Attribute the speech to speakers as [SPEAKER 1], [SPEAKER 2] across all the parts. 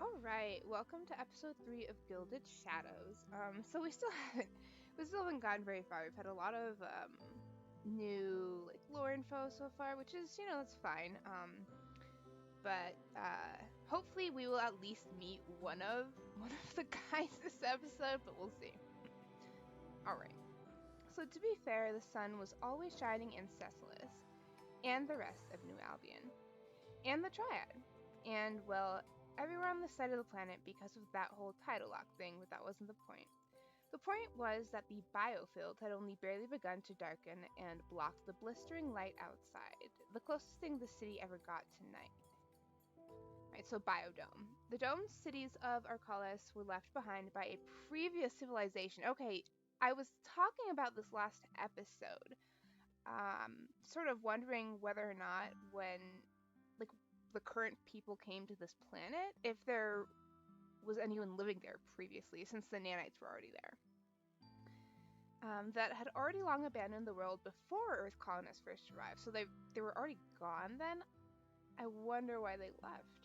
[SPEAKER 1] Alright, welcome to episode 3 of Gilded Shadows. So we still haven't gotten very far. We've had a lot of new lore info so far, which is, that's fine. But hopefully we will at least meet one of the guys this episode, but we'll see. Alright. So to be fair, the sun was always shining in Cecilis, and the rest of New Albion, and the Triad, and well, everywhere on the side of the planet because of that whole tidal lock thing, but that wasn't the point. The point was that the biofield had only barely begun to darken and block the blistering light outside, the closest thing the city ever got to night. Right, so Biodome. The domed cities of Arcalis were left behind by a previous civilization. Okay, I was talking about this last episode, sort of wondering whether or not when, the current people came to this planet, if there was anyone living there previously, since the nanites were already there. That had already long abandoned the world before Earth colonists first arrived, so they were already gone then? I wonder why they left.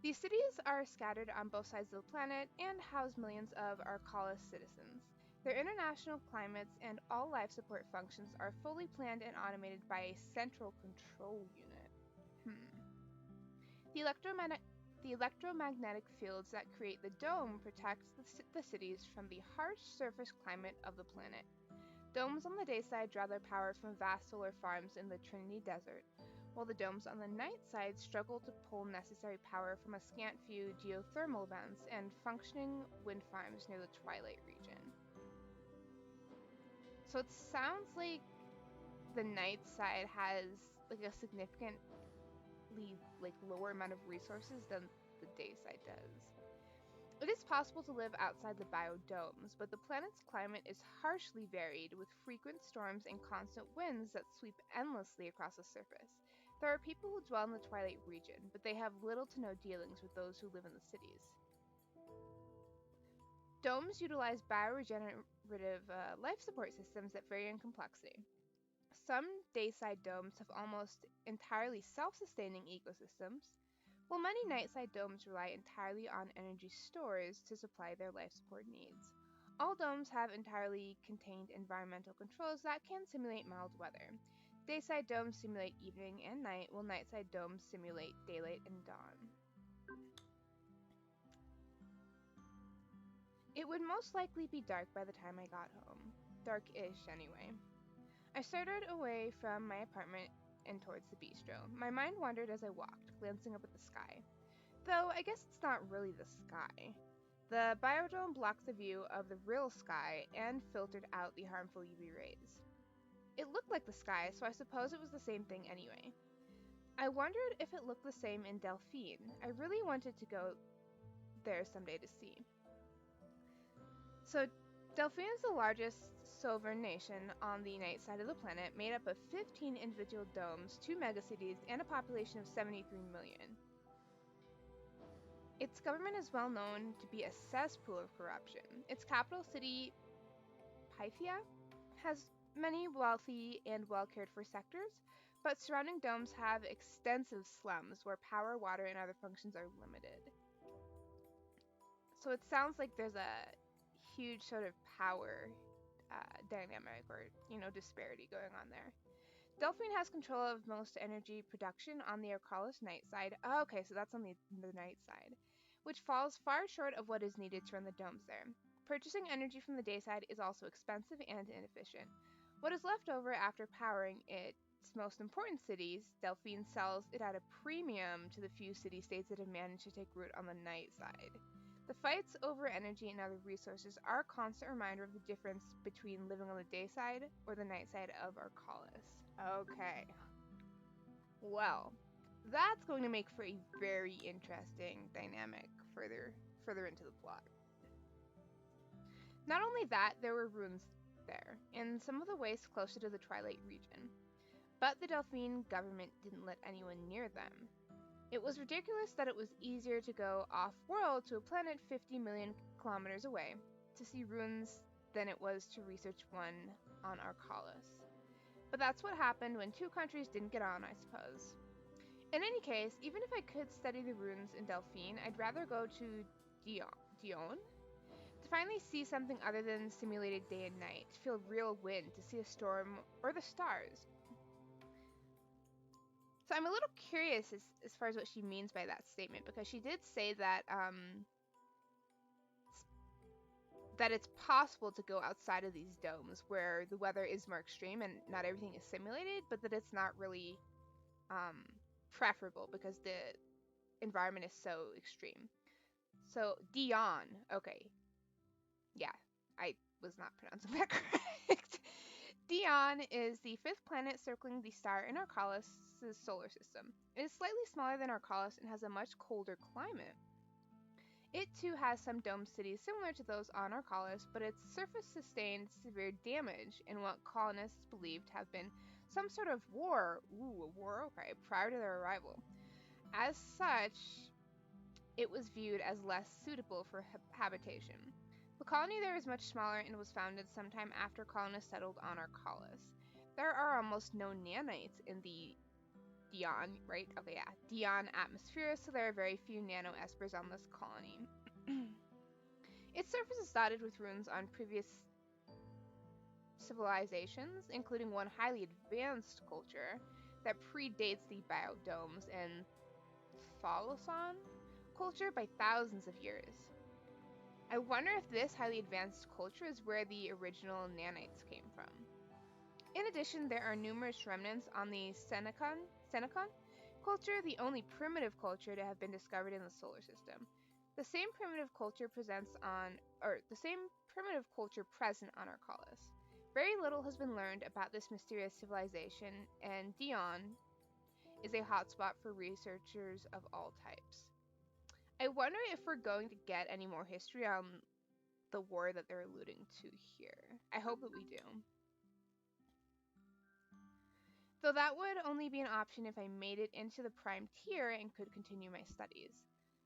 [SPEAKER 1] These cities are scattered on both sides of the planet and house millions of Arcalis citizens. Their international climates and all life support functions are fully planned and automated by a central control unit. The electromagnetic fields that create the dome protect the cities from the harsh surface climate of the planet. Domes on the dayside draw their power from vast solar farms in the Trinity Desert, while the domes on the night side struggle to pull necessary power from a scant few geothermal vents and functioning wind farms near the Twilight region. So it sounds like the night side has a significantly lower amount of resources than the day side does. It is possible to live outside the biodomes, but the planet's climate is harshly varied, with frequent storms and constant winds that sweep endlessly across the surface. There are people who dwell in the Twilight region, but they have little to no dealings with those who live in the cities. Domes utilize bioregenerative life support systems that vary in complexity. Some dayside domes have almost entirely self-sustaining ecosystems, while many nightside domes rely entirely on energy stores to supply their life support needs. All domes have entirely contained environmental controls that can simulate mild weather. Dayside domes simulate evening and night, while nightside domes simulate daylight and dawn. It would most likely be dark by the time I got home. Dark-ish, anyway. I started away from my apartment and towards the bistro. My mind wandered as I walked, glancing up at the sky. Though I guess it's not really the sky. The biodome blocked the view of the real sky and filtered out the harmful UV rays. It looked like the sky, so I suppose it was the same thing anyway. I wondered if it looked the same in Delphine. I really wanted to go there someday to see. So Delphine is the largest sovereign nation on the night side of the planet, made up of 15 individual domes, 2 megacities, and a population of 73 million. Its government is well known to be a cesspool of corruption. Its capital city, Pythia, has many wealthy and well-cared-for sectors, but surrounding domes have extensive slums where power, water, and other functions are limited. So it sounds like there's a huge sort of power dynamic or disparity going on there. Delphine has control of most energy production on the Arcalis night side. Oh, okay, so that's on the night side, which falls far short of what is needed to run the domes there. Purchasing energy from the day side is also expensive and inefficient. What is left over after powering its most important cities, Delphine sells it at a premium to the few city-states that have managed to take root on the night side. The fights over energy and other resources are a constant reminder of the difference between living on the day side or the night side of Arcalis. Okay. Well, that's going to make for a very interesting dynamic further into the plot. Not only that, there were ruins there, in some of the wastes closer to the Twilight region, but the Delphine government didn't let anyone near them. It was ridiculous that it was easier to go off-world to a planet 50 million kilometers away to see ruins than it was to research one on Arcalis. But that's what happened when two countries didn't get on, I suppose. In any case, even if I could study the runes in Delphine, I'd rather go to Dion to finally see something other than simulated day and night, to feel real wind, to see a storm or the stars. So I'm a little curious as far as what she means by that statement, because she did say that that it's possible to go outside of these domes where the weather is more extreme and not everything is simulated, but that it's not really um, preferable because the environment is so extreme. So Dion, okay, yeah, I was not pronouncing that correct. Dion is the fifth planet circling the star in Arcalis' solar system. It is slightly smaller than Arcalis and has a much colder climate. It too has some domed cities similar to those on Arcalis, but its surface sustained severe damage in what colonists believed to have been some sort of war. Ooh, a war, okay, prior to their arrival. As such, it was viewed as less suitable for habitation. The colony there is much smaller and was founded sometime after colonists settled on Arcalis. There are almost no nanites in the Dion, right? Okay, yeah, Dion atmosphere, so there are very few nanoespers on this colony. Its surface is dotted with ruins on previous civilizations, including one highly advanced culture that predates the biodomes and Thalasson culture by thousands of years. I wonder if this highly advanced culture is where the original nanites came from. In addition, there are numerous remnants on the Senecon culture, the only primitive culture to have been discovered in the solar system. The same primitive culture present on Arcalis. Very little has been learned about this mysterious civilization, and Dion is a hotspot for researchers of all types. I wonder if we're going to get any more history on the war that they're alluding to here. I hope that we do. Though that would only be an option if I made it into the prime tier and could continue my studies.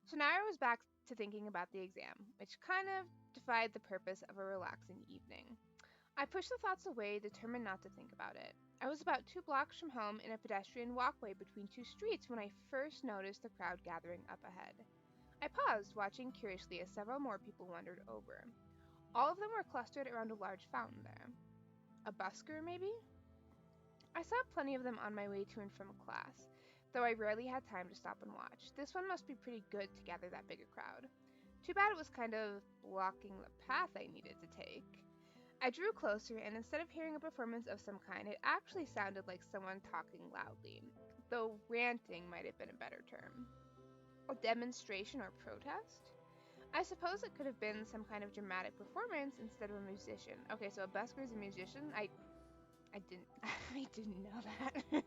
[SPEAKER 1] So now I was back to thinking about the exam, which kind of defied the purpose of a relaxing evening. I pushed the thoughts away, determined not to think about it. I was about 2 blocks from home in a pedestrian walkway between two streets when I first noticed the crowd gathering up ahead. I paused, watching curiously as several more people wandered over. All of them were clustered around a large fountain there. A busker, maybe? I saw plenty of them on my way to and from class, though I rarely had time to stop and watch. This one must be pretty good to gather that big a crowd. Too bad it was kind of blocking the path I needed to take. I drew closer, and instead of hearing a performance of some kind, it actually sounded like someone talking loudly, though ranting might have been a better term. A demonstration or protest? I suppose it could have been some kind of dramatic performance instead of a musician. Okay, so a busker is a musician? I didn't I didn't know that.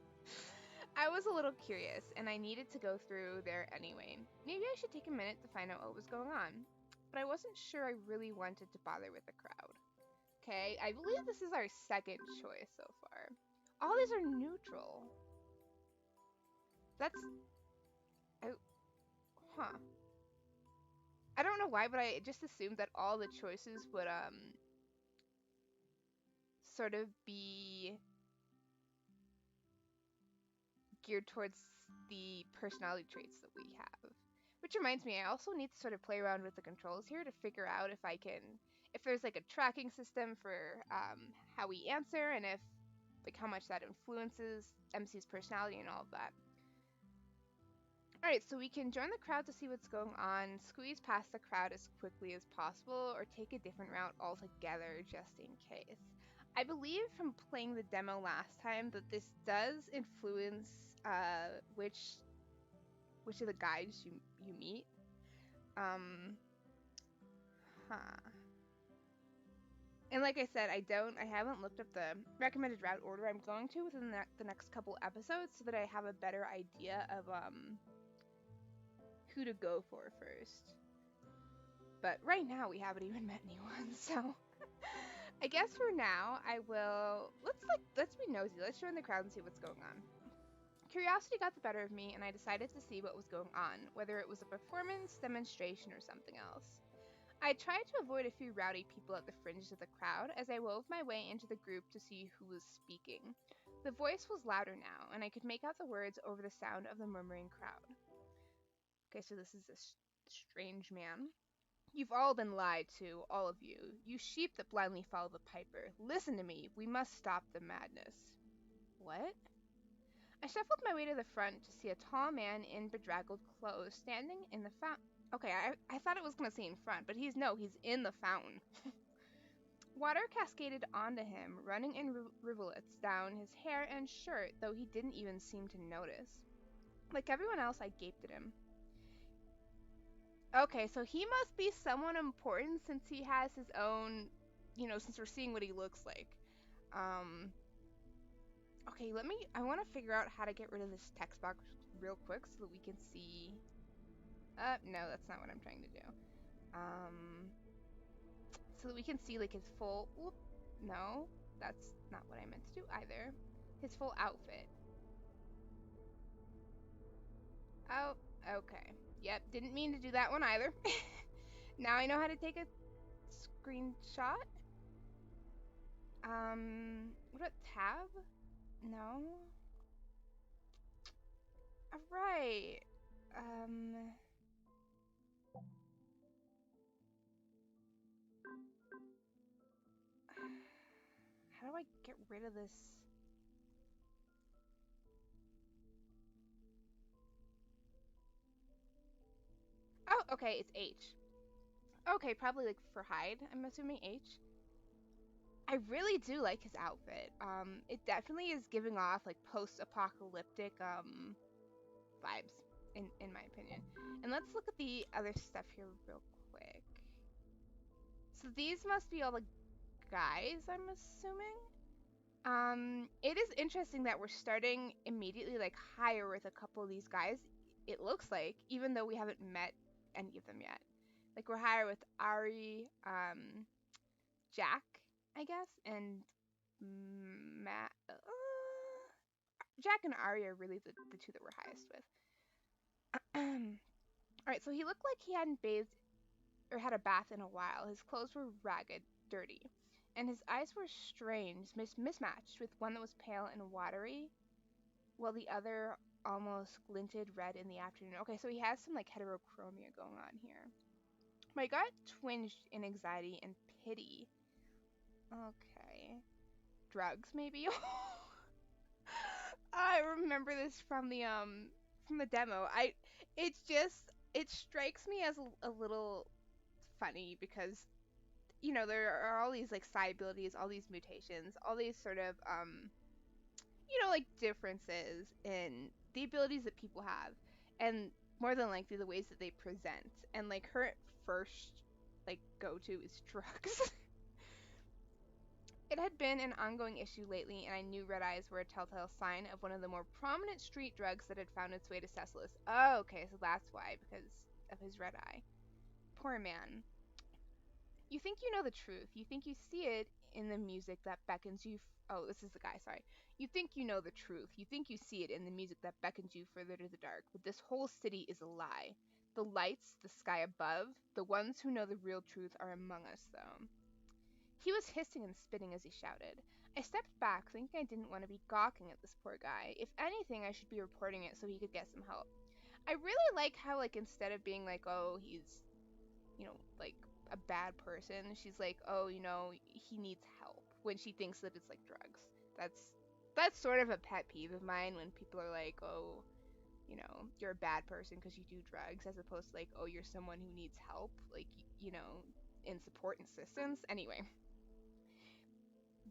[SPEAKER 1] I was a little curious, and I needed to go through there anyway. Maybe I should take a minute to find out what was going on. But I wasn't sure I really wanted to bother with the crowd. Okay, I believe this is our second choice so far. All these are neutral. That's... I, huh. I don't know why, but I just assumed that all the choices would, sort of be geared towards the personality traits that we have. Which reminds me, I also need to sort of play around with the controls here to figure out if there's like a tracking system for how we answer and if, like, how much that influences MC's personality and all of that. Alright, so we can join the crowd to see what's going on, squeeze past the crowd as quickly as possible, or take a different route altogether just in case. I believe from playing the demo last time that this does influence which of the guides you meet. Huh. And like I said, I haven't looked up the recommended route order I'm going to within the next couple episodes so that I have a better idea of who to go for first. But right now we haven't even met anyone, so I guess for now I will let's be nosy. Let's join the crowd and see what's going on. Curiosity got the better of me, and I decided to see what was going on, whether it was a performance, demonstration, or something else. I tried to avoid a few rowdy people at the fringes of the crowd as I wove my way into the group to see who was speaking. The voice was louder now, and I could make out the words over the sound of the murmuring crowd. Okay, so this is this strange man. You've all been lied to, all of you. You sheep that blindly follow the piper. Listen to me. We must stop the madness. What? I shuffled my way to the front to see a tall man in bedraggled clothes standing in the fountain. Okay, I thought it was going to say in front, but he's in the fountain. Water cascaded onto him, running in rivulets down his hair and shirt, though he didn't even seem to notice. Like everyone else, I gaped at him. Okay, so he must be someone important since he has his own, since we're seeing what he looks like. Okay, I want to figure out how to get rid of this text box real quick so that we can see. No, that's not what I'm trying to do. So that we can see like his full, no, that's not what I meant to do either. His full outfit. Oh, okay. Yep, didn't mean to do that one either. Now I know how to take a screenshot. What about tab? No. Alright. How do I get rid of this? Oh, okay, it's H. Okay, probably like for hide, I'm assuming H. I really do like his outfit. It definitely is giving off like post-apocalyptic vibes, in my opinion. And let's look at the other stuff here real quick. So these must be all the guys, I'm assuming. It is interesting that we're starting immediately like higher with a couple of these guys. It looks like, even though we haven't met any of them yet. Like we're higher with Ari, Jack, I guess, and Matt. Jack and Ari are really the two that we're highest with. Alright, so he looked like he hadn't bathed or had a bath in a while. His clothes were ragged, dirty, and his eyes were strange, mismatched, with one that was pale and watery, while the other almost glinted red in the afternoon. Okay, so he has some like heterochromia going on here. My gut twinged in anxiety and pity. Okay. Drugs, maybe? I remember this from the demo. It strikes me as a little funny because there are all these like psi abilities, all these mutations, all these sort of like differences in the abilities that people have, and more than likely the ways that they present. And like her first like go-to is drugs. It had been an ongoing issue lately, and I knew red eyes were a telltale sign of one of the more prominent street drugs that had found its way to Cecilis. Oh, okay, so that's why, because of his red eye. Poor man. You think you know the truth. You think you see it in the music that beckons you. Oh, this is the guy, sorry. You think you know the truth. You think you see it in the music that beckons you further to the dark. But this whole city is a lie. The lights, the sky above, the ones who know the real truth are among us, though. He was hissing and spitting as he shouted. I stepped back, thinking I didn't want to be gawking at this poor guy. If anything, I should be reporting it so he could get some help. I really like how, like, instead of being like, oh, he's, like, a bad person, she's like, oh, he needs help, when she thinks that it's, like, drugs. That's sort of a pet peeve of mine, when people are like, oh, you're a bad person because you do drugs, as opposed to, like, oh, you're someone who needs help, like, in support and assistance. Anyway.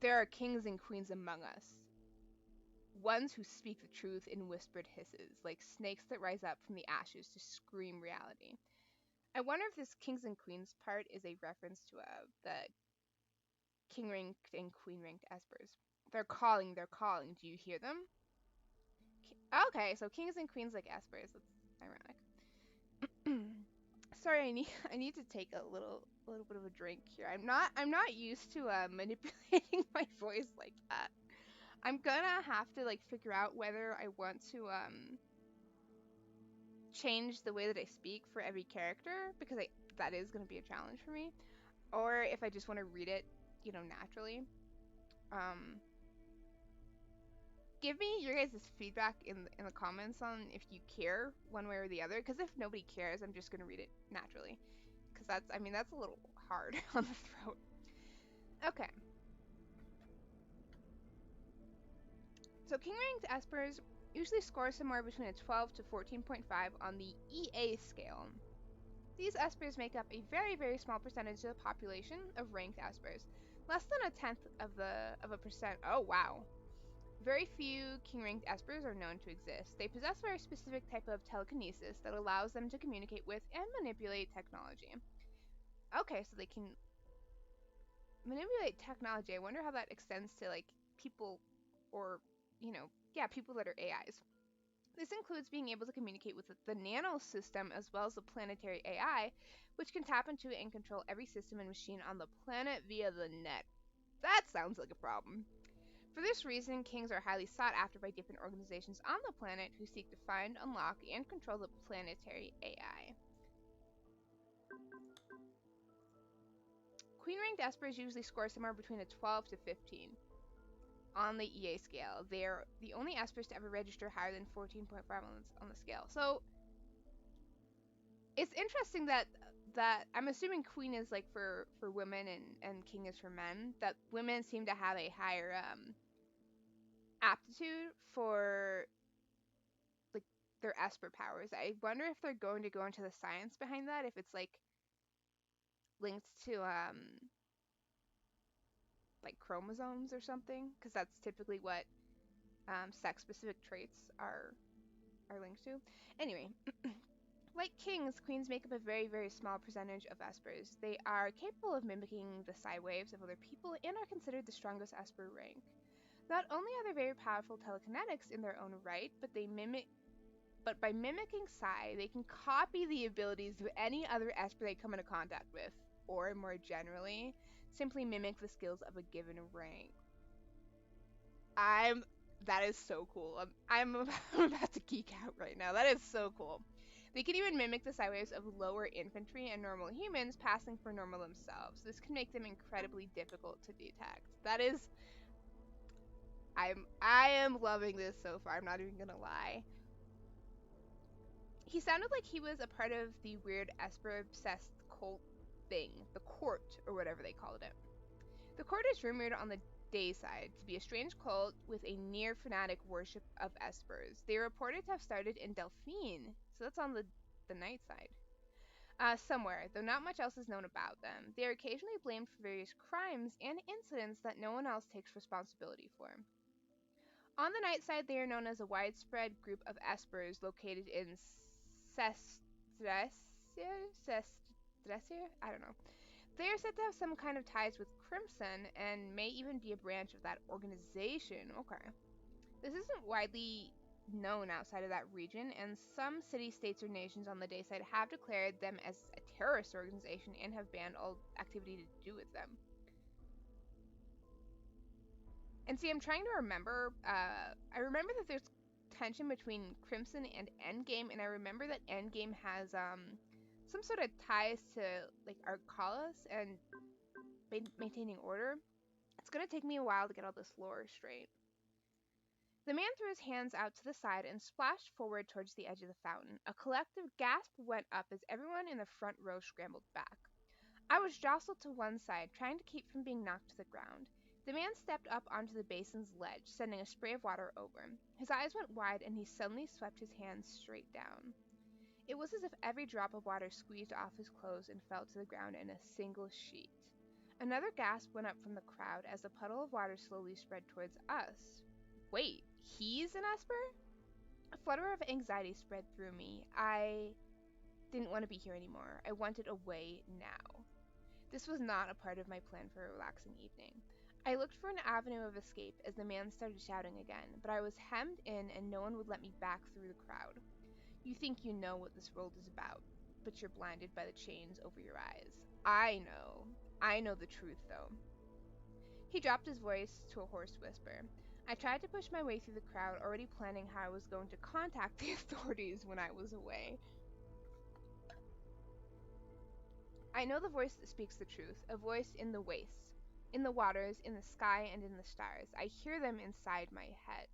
[SPEAKER 1] There are kings and queens among us, ones who speak the truth in whispered hisses, like snakes that rise up from the ashes to scream reality. I wonder if this kings and queens part is a reference to the king-ranked and queen-ranked espers. They're calling, do you hear them? Okay, so kings and queens like espers, that's ironic. Sorry, I need to take a little bit of a drink here. I'm not used to manipulating my voice like that. I'm gonna have to like figure out whether I want to change the way that I speak for every character, because that is gonna be a challenge for me, or if I just want to read it, naturally. Um, give me your guys' feedback in the comments on if you care one way or the other. Because if nobody cares, I'm just gonna read it naturally. Because that's a little hard on the throat. Okay. So king-ranked espers usually score somewhere between a 12 to 14.5 on the EA scale. These espers make up a very, very small percentage of the population of ranked espers, less than a tenth of a percent. Oh wow! Very few king-ranked espers are known to exist. They possess a very specific type of telekinesis that allows them to communicate with and manipulate technology. Okay, so they can manipulate technology. I wonder how that extends to like people, or yeah, people that are AIs. This includes being able to communicate with the nano system as well as the planetary AI, which can tap into and control every system and machine on the planet via the net. That sounds like a problem. For this reason, kings are highly sought after by different organizations on the planet who seek to find, unlock, and control the planetary AI. Queen ranked espers usually score somewhere between a 12 to 15 on the EA scale. They're the only espers to ever register higher than 14.5 on the scale. So it's interesting that I'm assuming queen is like for women and king is for men. That women seem to have a higher aptitude for like their esper powers. I wonder if they're going to go into the science behind that. If it's like linked to like chromosomes or something, because that's typically what sex specific traits are linked to. Anyway. Like kings, queens make up a very, very small percentage of espers. They are capable of mimicking the psi waves of other people and are considered the strongest esper rank. Not only are they very powerful telekinetics in their own right, but by mimicking psi, they can copy the abilities of any other esper they come into contact with, or more generally, simply mimic the skills of a given rank. That is so cool. I'm about to geek out right now. That is so cool. They can even mimic the psi waves of lower infantry and normal humans passing for normal themselves. This can make them incredibly difficult to detect. I am loving this so far. I'm not even gonna lie. He sounded like he was a part of the weird Esper obsessed cult thing, the court or whatever they called it. The court is rumored on the day side to be a strange cult with a near fanatic worship of espers. They are reported to have started in Delphine, so that's on the night side. Somewhere, though not much else is known about them. They are occasionally blamed for various crimes and incidents that no one else takes responsibility for. On the night side, they are known as a widespread group of espers located in Sestresia? I don't know. They are said to have some kind of ties with Crimson and may even be a branch of that organization. Okay. This isn't widely known outside of that region, and some cities, states, or nations on the day side have declared them as a terrorist organization and have banned all activity to do with them. And see, I'm trying to remember. I remember that there's tension between Crimson and Endgame, and I remember that Endgame has some sort of ties to like Arcalis and maintaining order. It's gonna take me a while to get all this lore straight. The man threw his hands out to the side and splashed forward towards the edge of the fountain. A collective gasp went up as everyone in the front row scrambled back. I was jostled to one side, trying to keep from being knocked to the ground. The man stepped up onto the basin's ledge, sending a spray of water over him. His eyes went wide, and he suddenly swept his hands straight down. It was as if every drop of water squeezed off his clothes and fell to the ground in a single sheet. Another gasp went up from the crowd as the puddle of water slowly spread towards us. Wait, he's an Esper? A flutter of anxiety spread through me. I didn't want to be here anymore. I wanted away now. This was not a part of my plan for a relaxing evening. I looked for an avenue of escape as the man started shouting again, but I was hemmed in and no one would let me back through the crowd. You think you know what this world is about, but you're blinded by the chains over your eyes. I know. I know the truth, though. He dropped his voice to a hoarse whisper. I tried to push my way through the crowd, already planning how I was going to contact the authorities when I was away. I know the voice that speaks the truth, a voice in the wastes, in the waters, in the sky, and in the stars. I hear them inside my head.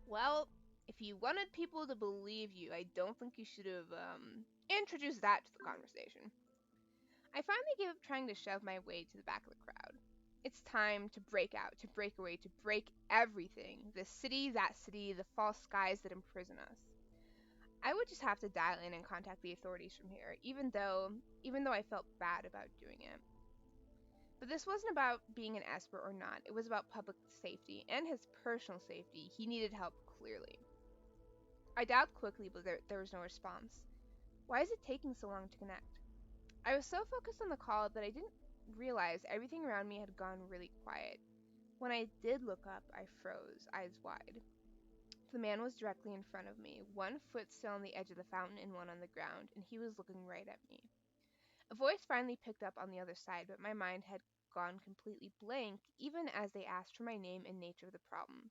[SPEAKER 1] Well, if you wanted people to believe you, I don't think you should have introduced that to the conversation. I finally gave up trying to shove my way to the back of the crowd. It's time to break out, to break away, to break everything. The city, that city, the false skies that imprison us. I would just have to dial in and contact the authorities from here, even though I felt bad about doing it. But this wasn't about being an Esper or not. It was about public safety and his personal safety. He needed help clearly. I dialed quickly, but there was no response. Why is it taking so long to connect? I was so focused on the call that I didn't realize everything around me had gone really quiet. When I did look up, I froze, eyes wide. The man was directly in front of me, one foot still on the edge of the fountain and one on the ground, and he was looking right at me. A voice finally picked up on the other side, but my mind had gone completely blank even as they asked for my name and nature of the problem.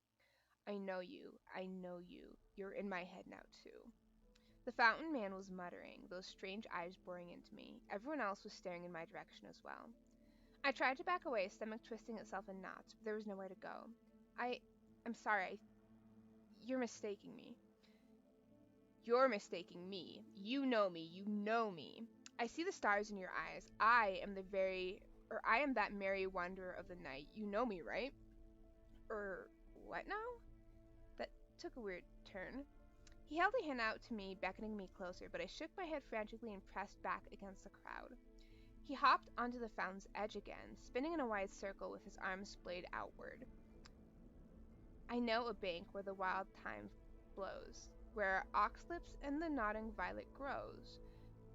[SPEAKER 1] I know you. I know you. You're in my head now, too. The fountain man was muttering, those strange eyes boring into me. Everyone else was staring in my direction as well. I tried to back away, stomach twisting itself in knots, but there was nowhere to go. I'm sorry. You're mistaking me. You're mistaking me. You know me. You know me. I see the stars in your eyes. I am that merry wanderer of the night. You know me, right? What now? That took a weird turn. He held a hand out to me, beckoning me closer, but I shook my head frantically and pressed back against the crowd. He hopped onto the fountain's edge again, spinning in a wide circle with his arms splayed outward. I know a bank where the wild thyme blows, where oxlips and the nodding violet grows,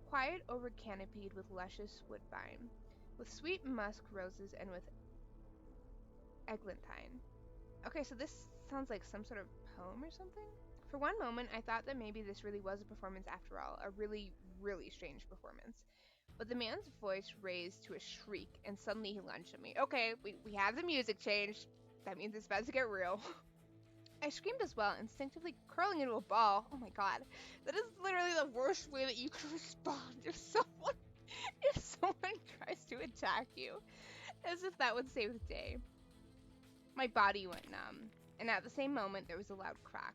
[SPEAKER 1] quiet over-canopied with luscious woodbine, with sweet musk roses and with eglantine. Okay, so this sounds like some sort of poem or something? For one moment, I thought that maybe this really was a performance after all, a really, really strange performance. But the man's voice raised to a shriek, and suddenly he lunged at me. Okay, we have the music changed. That means it's about to get real. I screamed as well, instinctively curling into a ball. Oh my god. That is literally the worst way that you could respond if someone tries to attack you. As if that would save the day. My body went numb, and at the same moment there was a loud crack.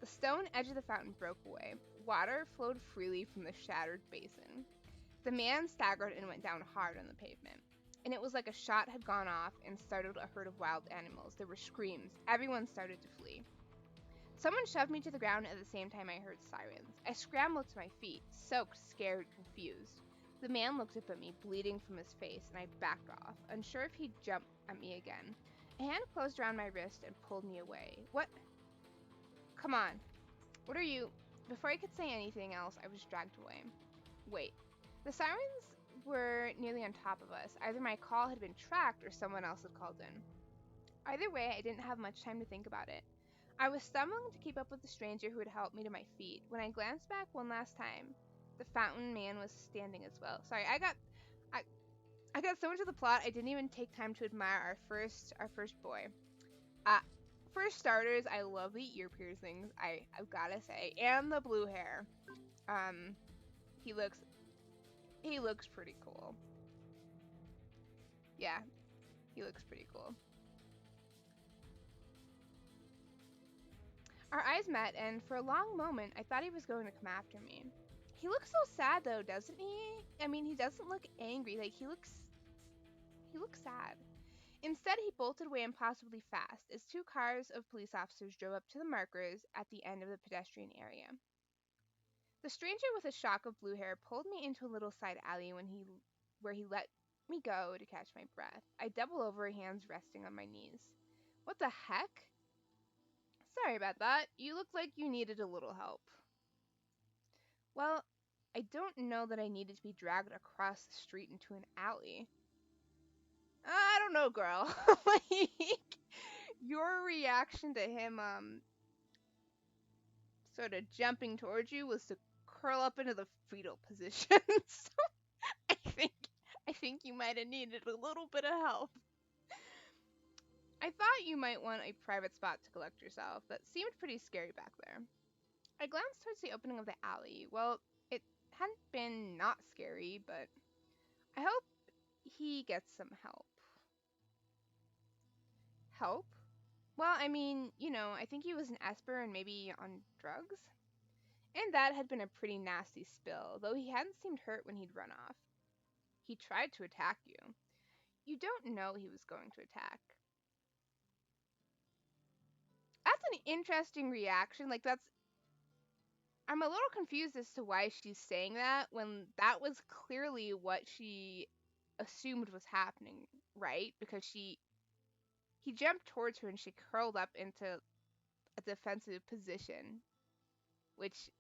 [SPEAKER 1] The stone edge of the fountain broke away. Water flowed freely from the shattered basin. The man staggered and went down hard on the pavement. And it was like a shot had gone off and startled a herd of wild animals. There were screams. Everyone started to flee. Someone shoved me to the ground at the same time I heard sirens. I scrambled to my feet, soaked, scared, confused. The man looked up at me, bleeding from his face, and I backed off, unsure if he'd jump at me again. A hand closed around my wrist and pulled me away. What? Come on. What are you? Before I could say anything else, I was dragged away. Wait. The sirens were nearly on top of us. Either my call had been tracked or someone else had called in. Either way, I didn't have much time to think about it. I was stumbling to keep up with the stranger who had helped me to my feet. When I glanced back one last time, the fountain man was standing as well. Sorry, I got so into the plot I didn't even take time to admire our first boy. Uh for starters, I love the ear piercings, I've gotta say, and the blue hair. Um he looks pretty cool. Yeah, he looks pretty cool. Our eyes met, and for a long moment, I thought he was going to come after me. He looks so sad, though, doesn't he? I mean, he doesn't look angry. Like, he looks sad. Instead, he bolted away impossibly fast as two cars of police officers drove up to the markers at the end of the pedestrian area. The stranger with a shock of blue hair pulled me into a little side alley where he let me go to catch my breath. I doubled over, hands resting on my knees. What the heck? Sorry about that. You looked like you needed a little help. Well, I don't know that I needed to be dragged across the street into an alley. I don't know, girl. Like, your reaction to him, sort of jumping towards you was to curl up into the fetal position. So I think, I think you might have needed a little bit of help. I thought you might want a private spot to collect yourself. That seemed pretty scary back there. I glanced towards the opening of the alley. Well, it hadn't been not scary, but I hope he gets some help. Help? Well, I mean, I think he was an Esper and maybe on drugs. And that had been a pretty nasty spill, though he hadn't seemed hurt when he'd run off. He tried to attack you. You don't know he was going to attack. That's an interesting reaction. I'm a little confused as to why she's saying that when that was clearly what she assumed was happening, right? Because he jumped towards her and she curled up into a defensive position, which,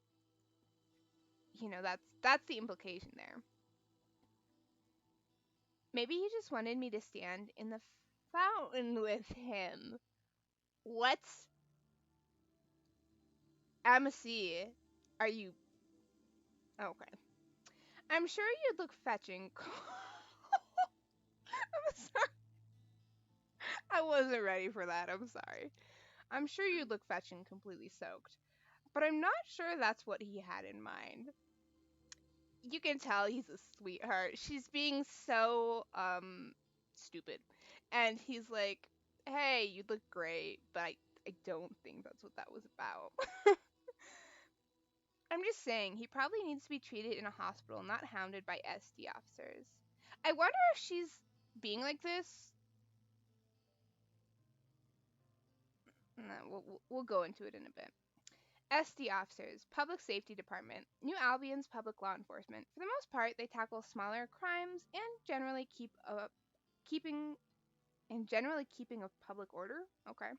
[SPEAKER 1] that's the implication there. Maybe he just wanted me to stand in the fountain with him. What? Amici, are you okay? I'm sure you'd look fetching. I'm sorry. I wasn't ready for that. I'm sorry. I'm sure you'd look fetching completely soaked. But I'm not sure that's what he had in mind. You can tell he's a sweetheart. She's being so stupid. And he's like, "Hey, you look great, but I don't think that's what that was about." I'm just saying, he probably needs to be treated in a hospital, not hounded by SD officers. I wonder if she's being like this. No, we'll go into it in a bit. SD officers, Public Safety Department, New Albion's public law enforcement. For the most part, they tackle smaller crimes and keeping generally keeping of public order. Okay.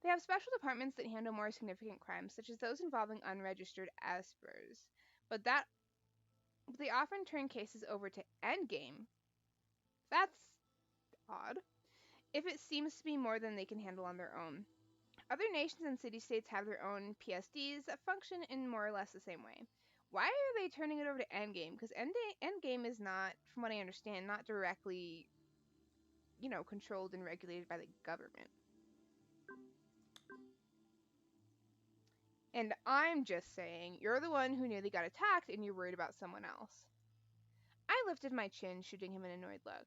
[SPEAKER 1] They have special departments that handle more significant crimes, such as those involving unregistered espers. But that they often turn cases over to Endgame. That's odd. If it seems to be more than they can handle on their own. Other nations and city-states have their own PSDs that function in more or less the same way. Why are they turning it over to Endgame? Because Endgame is not, from what I understand, not directly, controlled and regulated by the government. And I'm just saying, you're the one who nearly got attacked and you're worried about someone else. I lifted my chin, shooting him an annoyed look.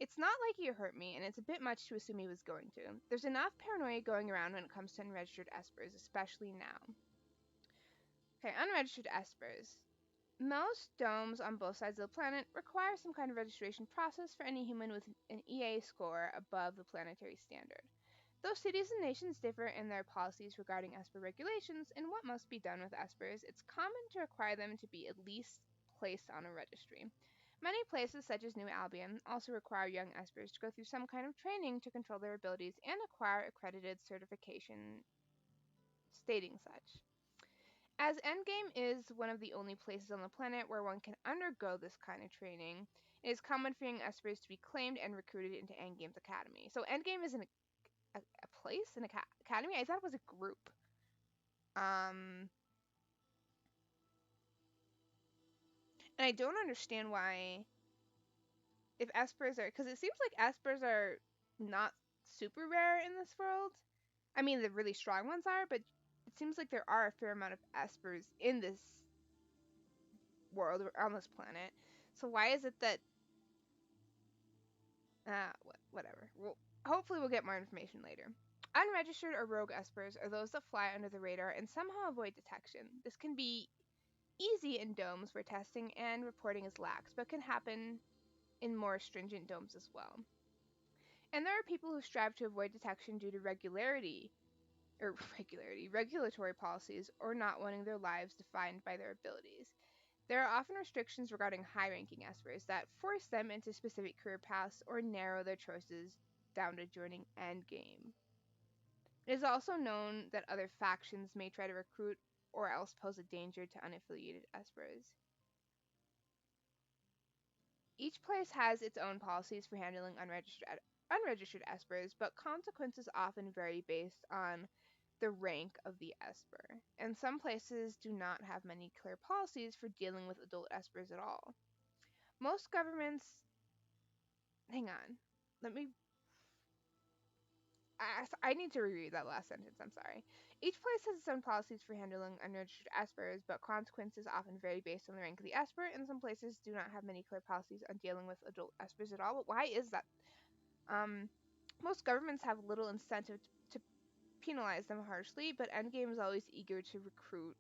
[SPEAKER 1] It's not like he hurt me, and it's a bit much to assume he was going to. There's enough paranoia going around when it comes to unregistered espers, especially now. Okay, unregistered espers. Most domes on both sides of the planet require some kind of registration process for any human with an EA score above the planetary standard. Though cities and nations differ in their policies regarding esper regulations and what must be done with espers, it's common to require them to be at least placed on a registry. Many places, such as New Albion, also require young espers to go through some kind of training to control their abilities and acquire accredited certification stating such. As Endgame is one of the only places on the planet where one can undergo this kind of training, it is common for young espers to be claimed and recruited into Endgame's academy. So Endgame is a place, an academy? I thought it was a group. Um, and I don't understand why, if espers are, because it seems like espers are not super rare in this world. I mean, the really strong ones are, but it seems like there are a fair amount of espers in this world or on this planet. So why is it that whatever. Hopefully we'll get more information later. Unregistered or rogue espers are those that fly under the radar and somehow avoid detection. This can be easy in domes where testing and reporting is lax, but can happen in more stringent domes as well. And there are people who strive to avoid detection due to regulatory policies, or not wanting their lives defined by their abilities. There are often restrictions regarding high-ranking espers that force them into specific career paths or narrow their choices down to joining Endgame. It is also known that other factions may try to recruit or else pose a danger to unaffiliated espers. Each place has its own policies for handling unregistered espers, but consequences often vary based on the rank of the esper, and some places do not have many clear policies for dealing with adult espers at all. Most governments. Hang on. Let me. I need to reread that last sentence. I'm sorry. Each place has its own policies for handling unregistered espers, but consequences often vary based on the rank of the esper, and some places do not have many clear policies on dealing with adult espers at all. But why is that? Um, most governments have little incentive to penalize them harshly, but Endgame is always eager to recruit.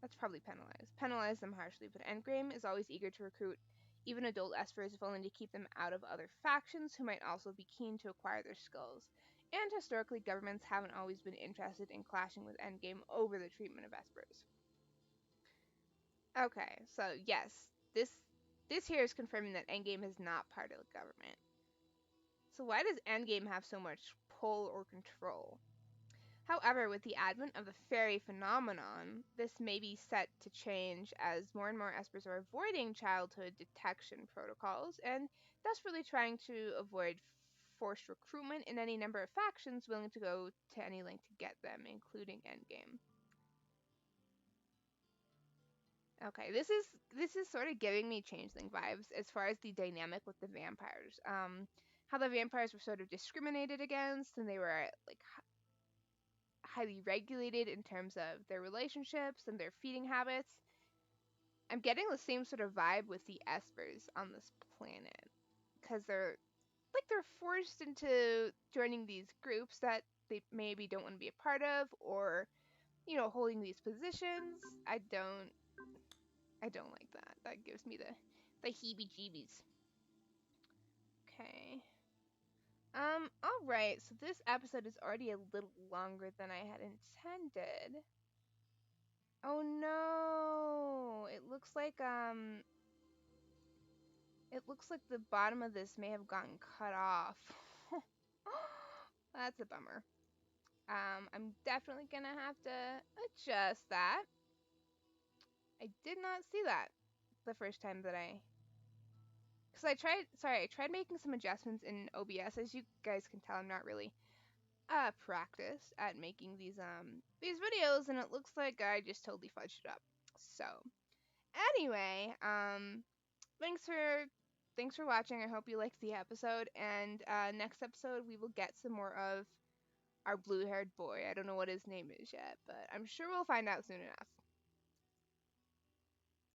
[SPEAKER 1] That's probably penalize. Penalize them harshly, but Endgame is always eager to recruit even adult espers if only to keep them out of other factions who might also be keen to acquire their skills. And historically, governments haven't always been interested in clashing with Endgame over the treatment of espers. Okay, so yes, this here is confirming that Endgame is not part of the government. So why does Endgame have so much pull or control? However, with the advent of the fairy phenomenon, this may be set to change as more and more espers are avoiding childhood detection protocols and desperately trying to avoid forced recruitment in any number of factions willing to go to any length to get them, including Endgame. Okay, this is sort of giving me Changeling vibes as far as the dynamic with the vampires. How the vampires were sort of discriminated against, and they were like highly regulated in terms of their relationships and their feeding habits. I'm getting the same sort of vibe with the espers on this planet because they're forced into joining these groups that they maybe don't want to be a part of, or holding these positions. I don't like that. That gives me the heebie-jeebies. Okay. All right. So this episode is already a little longer than I had intended. Oh no. It looks like the bottom of this may have gotten cut off. That's a bummer. I'm definitely gonna have to adjust that. I did not see that the first time that because I tried making some adjustments in OBS. As you guys can tell, I'm not really practiced at making these videos, and it looks like I just totally fudged it up. So anyway, thanks for watching. I hope you liked the episode, and next episode we will get some more of our blue-haired boy. I don't know what his name is yet, but I'm sure we'll find out soon enough.